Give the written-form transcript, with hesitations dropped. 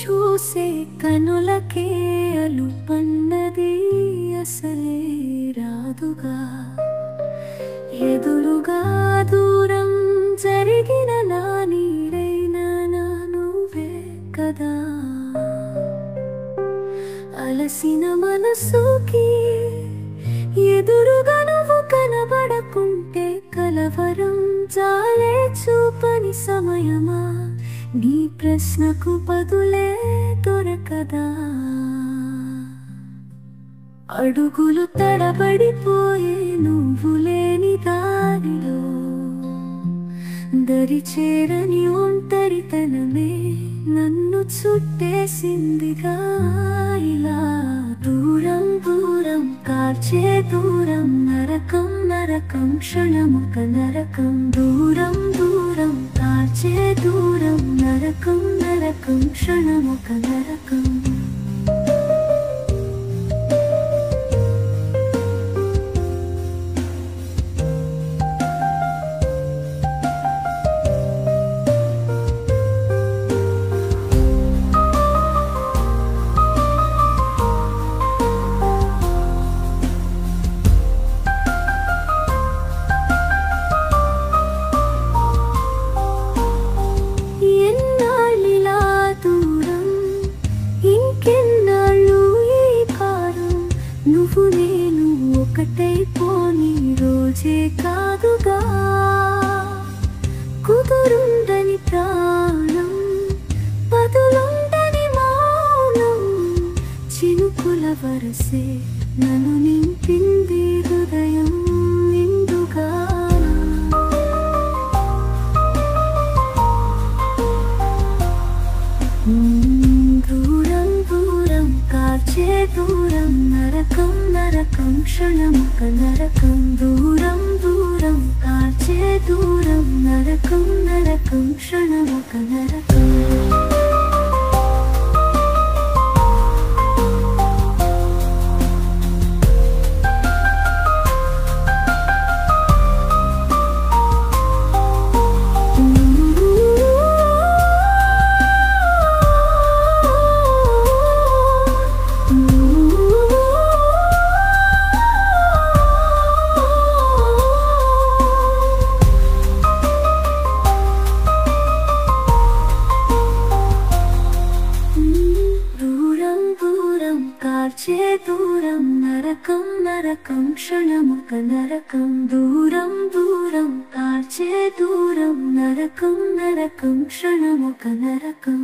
చూసే కనులకే అలుపన్నది అసలే రాదుగా. ఎదురుగా దూరం జరిగిన నా నీడైనా నా నువ్వే కదా. అలసిన మనసుకి ఎదురుగా నువ్వు కనబడకుంటే కలవరం జాలే చూపని సమయమా. నీ ప్రశ్నకు బదులే దొరకదా. అడుగులు తడబడిపోయే నువ్వు లేని దారిలో దరి చేరని ఒంటరితనమే నన్ను చుట్టేసిందిగా. ఇలా దూరం దూరం కార్చే దూరం నరకం నరకం క్షణముక నరకం. దూరం దూరం కార్చే దూరం నరకం నరకం క్షణముక నరకం. నువ్వు నేను ఒకటైపోని రోజే కాదుగా. కుదురుండని ప్రాణం బదులుండని మౌనం చినుకుల వరసే నన్ను నింపింది హృదయం నిండుగా. దూరం దూరం కార్చే దూరం నరకం నరకం క్షణముక నరకం. దూరం దూరం కార్చే దూరం నరకం నరకం క్షణముక నరకం. కార్చే దూరం నరకం నరకం క్షణముక నరకం. దూరం దూరం కార్చే దూరం నరకం నరకం క్షణముక నరకం.